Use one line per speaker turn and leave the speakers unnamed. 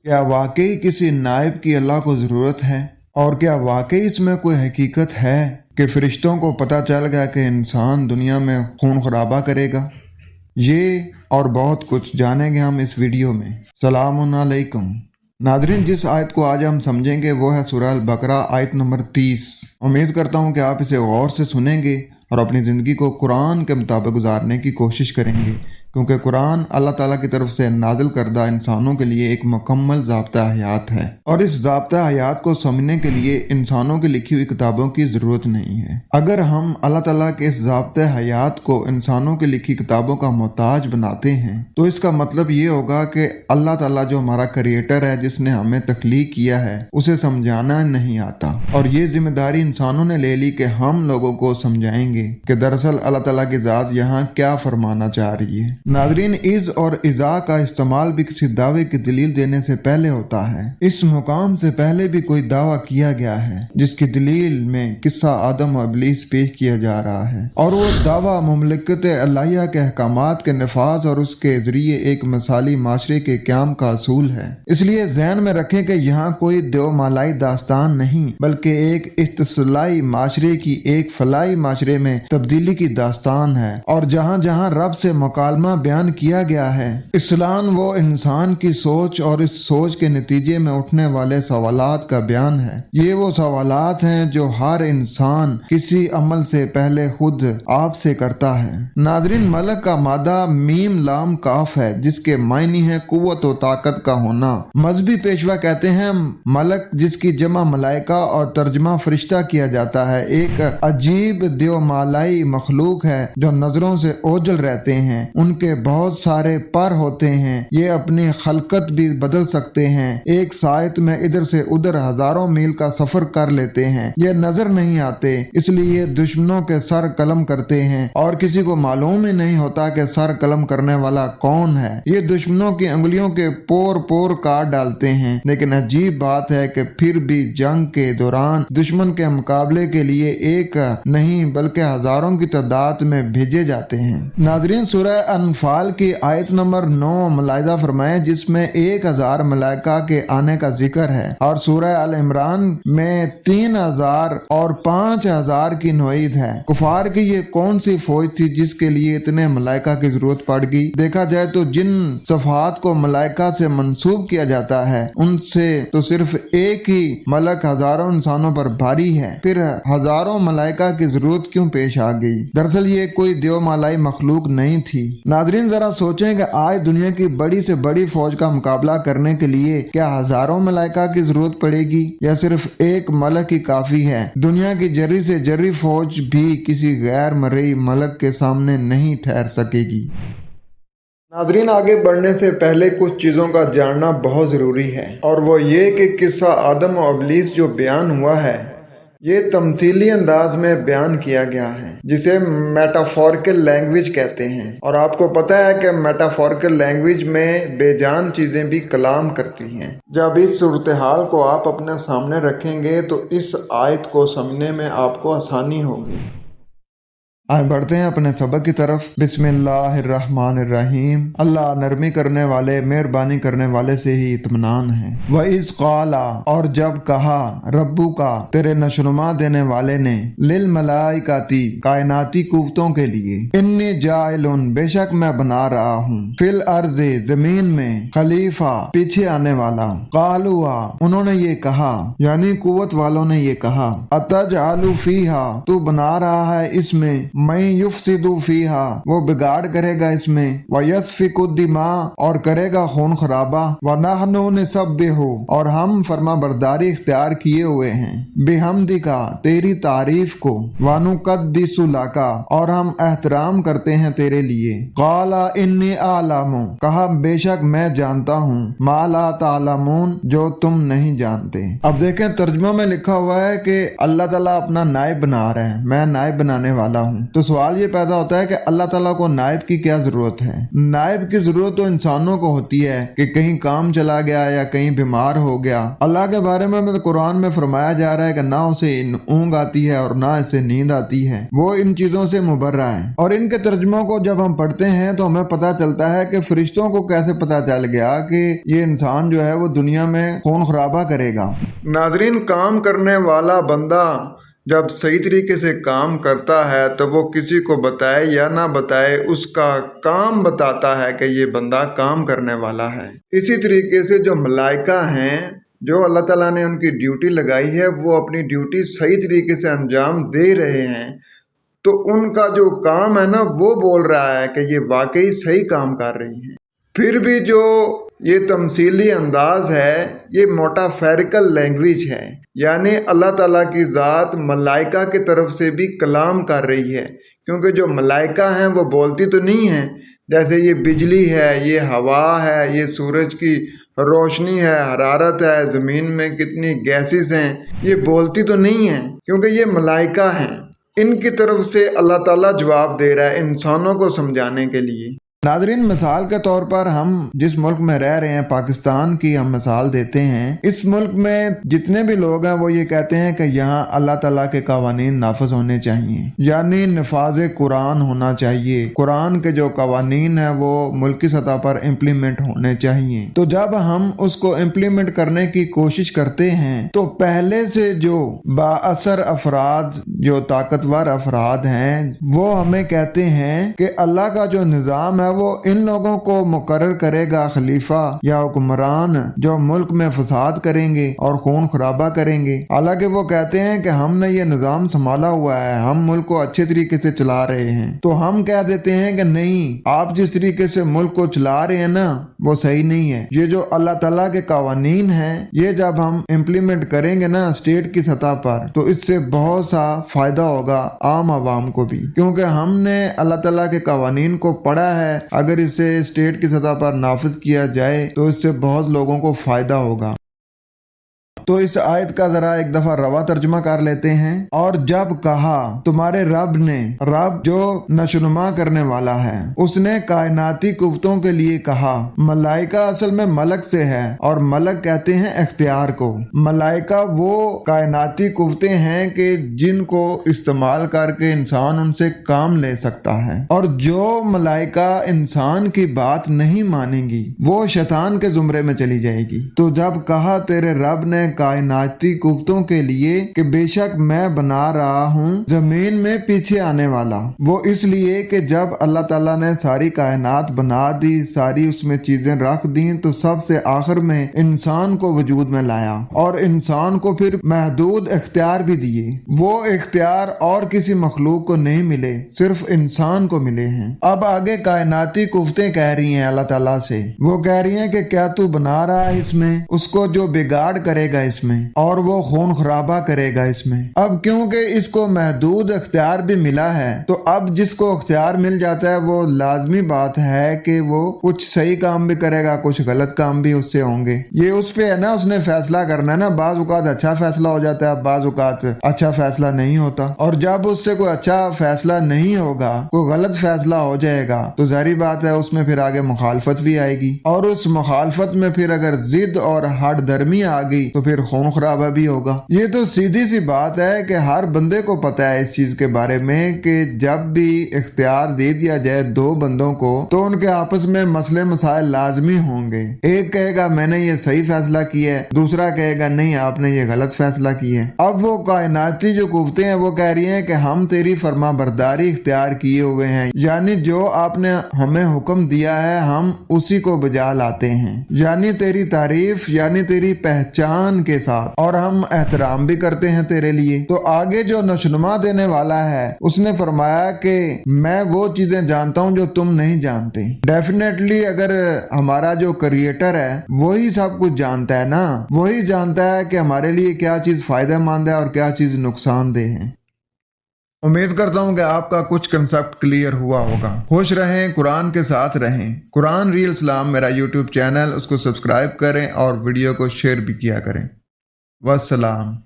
क्या वाकई किसी नायब की अल्लाह को ज़रूरत है? और क्या वाकई इसमें कोई हकीकत है कि फरिश्तों को पता चल गया कि इंसान दुनिया में खून खराबा करेगा? ये और बहुत कुछ जानेंगे हम इस वीडियो में। सलामुन अलैकुम नाज़रीन, जिस आयत को आज हम समझेंगे वो है सूरह अल बकरा आयत नंबर 30। उम्मीद करता हूँ कि आप इसे गौर से सुनेंगे और अपनी ज़िंदगी को कुरान के मुताबिक गुजारने की कोशिश करेंगे, क्योंकि कुरान अल्लाह ताला की तरफ से नाजिल करदा इंसानों के लिए एक मुकम्मल ज़ाब्ता हयात है, और इस ज़ाब्ता हयात को समझने के लिए इंसानों की लिखी हुई किताबों की ज़रूरत नहीं है। अगर हम अल्लाह ताला के इस ज़ाब्ता हयात को इंसानों की लिखी किताबों का मोहताज बनाते हैं तो इसका मतलब ये होगा कि अल्लाह ताला जो हमारा क्रिएटर है, जिसने हमें तख्लीक किया है, उसे समझाना नहीं आता, और ये जिम्मेदारी इंसानों ने ले ली कि हम लोगों को समझाएंगे कि दरअसल अल्लाह ताला की ज़ात यहाँ क्या फरमाना चाह रही है। नाज़रीन, इज़ और इज़ा का इस्तेमाल भी किसी दावे की दलील देने से पहले होता है। इस मुकाम से पहले भी कोई दावा किया गया है जिसकी दलील में किस्सा आदम और इब्लीस पेश किया जा रहा है, और वो दावा मुमलिकत अल्लाहिया के अहकामात के नफाज और उसके जरिए एक मिसाली माशरे के क़याम का असूल है। इसलिए ज़हन में रखें कि यहाँ कोई देवमालाई दास्तान नहीं, बल्कि एक इस्तिसलाई माशरे की एक फलाई माशरे में तब्दीली की दास्तान है। और जहाँ जहाँ रब से मुकालमा बयान किया गया है, इस्लाम वो इंसान की सोच और इस सोच के नतीजे में उठने वाले सवालात का बयान है। ये वो सवालात हैं जो हर इंसान किसी अमल से पहले खुद आपसे करता है। नाज़रीन, मलक का मादा मीम लाम काफ है, जिसके मायने है कुव्वत और ताकत का होना। मजहबी पेशवा कहते हैं मलक, जिसकी जमा मलाइका और तर्जमा फरिश्ता किया जाता है, एक अजीब देवमालाई मखलूक है जो नजरों से ओझल रहते हैं। उनके बहुत सारे पर होते हैं, ये अपनी खलकत भी बदल सकते हैं। एक सायत में इधर से उधर हजारों मील का सफर कर लेते हैं। ये नजर नहीं आते, इसलिए दुश्मनों के सर कलम करते हैं, और किसी को मालूम ही नहीं होता कि सर कलम करने वाला कौन है। ये दुश्मनों की अंगुलियों के पोर पोर काट डालते हैं। लेकिन अजीब बात है कि फिर भी जंग के दौरान दुश्मन के मुकाबले के लिए एक नहीं बल्कि हजारों की तादाद में भेजे जाते हैं। नाज़रीन, सूरह अनफाल की आयत नंबर 9 मुलाहिजा फरमाएं, जिसमें 1000 मलाइका के आने का जिक्र है, और सूरह अल इमरान में 3000 और 5000 की नौईद है। कुफार की ये कौन सी फौज थी जिसके लिए इतने मलाइका की जरूरत पड़ गई? देखा जाए तो जिन सफात को मलाइका से मंसूब किया जाता है, उनसे तो सिर्फ एक ही मलक हजारों इंसानों पर भारी है, फिर हजारों मलाइका की जरूरत क्यों पेश आ गई? दरअसल ये कोई देवमालाई मखलूक नहीं थी। नाज़रीन, जरा सोचें कि आज दुनिया की बड़ी से बड़ी फौज का मुकाबला करने के लिए क्या हजारों मलाइका की जरूरत पड़ेगी, या सिर्फ एक मलक ही काफी है? दुनिया की जर्री से जर्री फौज भी किसी गैर मरई मलक के सामने नहीं ठहर सकेगी। नाज़रीन, आगे बढ़ने से पहले कुछ चीज़ों का जानना बहुत ज़रूरी है, और वो ये कि किस्सा आदम और इब्लीस जो बयान हुआ है, ये तमसीली अंदाज में बयान किया गया है, जिसे मेटाफोरिकल लैंग्वेज कहते हैं। और आपको पता है कि मेटाफोरिकल लैंग्वेज में बेजान चीज़ें भी कलाम करती हैं। जब इस सूरत हाल को आप अपने सामने रखेंगे तो इस आयत को समझने में आपको आसानी होगी। आगे बढ़ते हैं अपने सबक की तरफ। बिस्मिल्लाहिर्रहमानिर्रहीम। अल्लाह नरमी करने वाले मेहरबानी करने वाले से ही इत्मीनान है। व इस काला, और जब कहा, रब्बू का, तेरे नशनुमा देने वाले ने, लिल मलाइकाती, कायनाती कुव्वतों के लिए, इन्नी जाइलुन, बेशक मैं बना रहा हूँ, फिल अर्ज़े, जमीन में, खलीफा, पीछे आने वाला। कालुआ, उन्होंने ये कहा, यानी कुव्वत वालों ने ये कहा, अतज आलू फीहा, तू बना रहा है इसमें, मैं युफ्सिदु फीहा, वो बिगाड़ करेगा इसमें, व यस्फिकु दिमा, और करेगा खून खराबा, व नहनु निसब्बिहु, और हम फरमा बरदारी इख्तियार किए हुए हैं, बिहम्दिका, तेरी तारीफ को, व नुक़द्दिसु लका, और हम एहतराम करते हैं तेरे लिए। क़ाला इन्नी आलमु, कहा बेशक मैं जानता हूँ, मा ला तालमून, जो तुम नहीं जानते। अब देखें, तर्जुमा में लिखा हुआ है कि अल्लाह ताला अपना नायब बना रहे हैं, मैं नायब बनाने वाला हूँ। तो सवाल ये पैदा होता है कि अल्लाह ताला को नायब की क्या जरूरत है। नायब की जरूरत तो इंसानों को होती है कि कहीं काम चला गया या कहीं बीमार हो गया। अल्लाह के बारे में तो कुरान में फरमाया जा रहा है कि ना उसे ऊँग आती है और ना इसे नींद आती है, वो इन चीजों से मुबर्रा है। और इनके तर्जुमों को जब हम पढ़ते हैं तो हमें पता चलता है कि फरिश्तों को कैसे पता चल गया कि ये इंसान जो है वो दुनिया में खून खराबा करेगा। नाजरीन, काम करने वाला बंदा जब सही तरीके से काम करता है तो वो किसी को बताए या ना बताए, उसका काम बताता है कि ये बंदा काम करने वाला है। इसी तरीके से जो मलाइका हैं, जो अल्लाह ताला ने उनकी ड्यूटी लगाई है, वो अपनी ड्यूटी सही तरीके से अंजाम दे रहे हैं, तो उनका जो काम है ना वो बोल रहा है कि ये वाकई सही काम कर रही हैं। फिर भी जो ये तमसीली अंदाज है, ये मोटाफेरिकल लैंग्वेज है, यानी अल्लाह ताला की ज़ात मलाइका की तरफ से भी कलाम कर रही है, क्योंकि जो मलाइका हैं वो बोलती तो नहीं हैं। जैसे ये बिजली है, ये हवा है, ये सूरज की रोशनी है, हरारत है, ज़मीन में कितनी गैसेस हैं, ये बोलती तो नहीं हैं, क्योंकि ये मलाइका हैं। इनकी तरफ से अल्लाह ताला जवाब दे रहा है इंसानों को समझाने के लिए। नाज़रीन, मिसाल के तौर पर हम जिस मुल्क में रह रहे हैं, पाकिस्तान की हम मिसाल देते हैं। इस मुल्क में जितने भी लोग हैं वो ये कहते हैं कि यहाँ अल्लाह ताला के कवानीन नाफिज होने चाहिए, यानी नफाज कुरान होना चाहिए। कुरान के जो कवानीन है वो मुल्की सतह पर इम्प्लीमेंट होने चाहिए। तो जब हम उसको इम्प्लीमेंट करने की कोशिश करते हैं तो पहले से जो बाअसर अफराद, जो ताकतवर अफराद हैं, वो हमें कहते हैं कि अल्लाह का जो निज़ाम है वो इन लोगों को मुकर्रर करेगा खलीफा या हुक्मरान जो मुल्क में फसाद करेंगे और खून खराबा करेंगे। हालांकि वो कहते हैं कि हमने ये निज़ाम संभाला हुआ है, हम मुल्क को अच्छे तरीके से चला रहे हैं। तो हम कह देते हैं कि नहीं, आप जिस तरीके से मुल्क को चला रहे हैं ना वो सही नहीं है। ये जो अल्लाह ताला के कवानीन है, ये जब हम इम्प्लीमेंट करेंगे ना स्टेट की सतह पर, तो इससे बहुत सा फायदा होगा आम आवाम को भी, क्योंकि हमने अल्लाह ताला के कवानीन को पढ़ा है। अगर इसे स्टेट की सतह पर नाफिज किया जाए तो इससे बहुत लोगों को फायदा होगा। तो इस आयत का जरा एक दफा रवा तर्जुमा कर लेते हैं। और जब कहा तुम्हारे रब ने, रब जो नशनुमा करने वाला है, उसने कायनाती कुव्वतों के लिए कहा। मलाइका असल में मलक से है और मलक कहते हैं इख्तियार को। मलाइका वो कायनाती कुव्वतें हैं कि जिनको इस्तेमाल करके इंसान उनसे काम ले सकता है, और जो मलाइका इंसान की बात नहीं मानेगी वो शैतान के जुमरे में चली जाएगी। तो जब कहा तेरे रब ने कायनाती कुव्वतों के लिए कि बेशक मैं बना रहा हूँ जमीन में पीछे आने वाला, वो इसलिए कि जब अल्लाह ताला ने सारी कायनात बना दी, सारी उसमें चीजें रख दी, तो सबसे आखिर में इंसान को वजूद में लाया और इंसान को फिर महदूद इख्तियार भी दिए। वो इख्तियार और किसी मखलूक को नहीं मिले, सिर्फ इंसान को मिले हैं। अब आगे कायनाती कुव्वतें कह रही हैं अल्लाह ताला से, वो कह रही हैं कि क्या तू बना रहा है इसमें, उसको जो बिगाड़ करेगा इसमें और वो खून खराबा करेगा इसमें। अब क्योंकि इसको महदूद इख्तियार भी मिला है, तो अब जिसको इख्तियार मिल जाता है वो लाजमी बात है कि वो कुछ सही काम भी करेगा, कुछ गलत काम भी उससे होंगे। ये उस पे है ना, उसने फैसला करना है ना। बाज औकात अच्छा फैसला हो जाता है, बाज औकात अच्छा फैसला नहीं होता। और जब उससे कोई अच्छा फैसला नहीं होगा, कोई गलत फैसला हो जाएगा, तो जाहिर बात है उसमें फिर आगे मुखालफत भी आएगी, और उस मुखालफत में फिर अगर जिद और हट दर्मी आ गई तो फिर खून खराबा भी होगा। ये तो सीधी सी बात है कि हर बंदे को पता है इस चीज के बारे में कि जब भी इख्तियार दे दिया जाए दो बंदों को, तो उनके आपस में मसले मसाइल लाजमी होंगे। एक कहेगा मैंने ये सही फैसला किया है, दूसरा कहेगा नहीं आपने ये गलत फैसला किया है। अब वो कायनाती जो कुव्वतें हैं वो कह रही हैं कि हम तेरी फर्मा बरदारी इख्तियार किए हुए हैं, यानी जो आपने हमें हुक्म दिया है हम उसी को बजा लाते हैं, यानी तेरी तारीफ, यानी तेरी पहचान के साथ, और हम एहतराम भी करते हैं तेरे लिए। तो आगे जो नशनुमा देने वाला है उसने फरमाया कि मैं वो चीजें जानता हूं जो तुम नहीं जानते। डेफिनेटली अगर हमारा जो क्रिएटर है वही सब कुछ जानता है ना, वही जानता है कि हमारे लिए क्या चीज फायदेमंद है और क्या चीज नुकसानदेह है। उम्मीद करता हूँ कि आपका कुछ कंसेप्ट क्लियर हुआ होगा। खुश रहें, कुरान के साथ रहें। कुरान रियल इस्लाम मेरा यूट्यूब चैनल, उसको सब्सक्राइब करें और वीडियो को शेयर भी किया करें। वस्सलाम।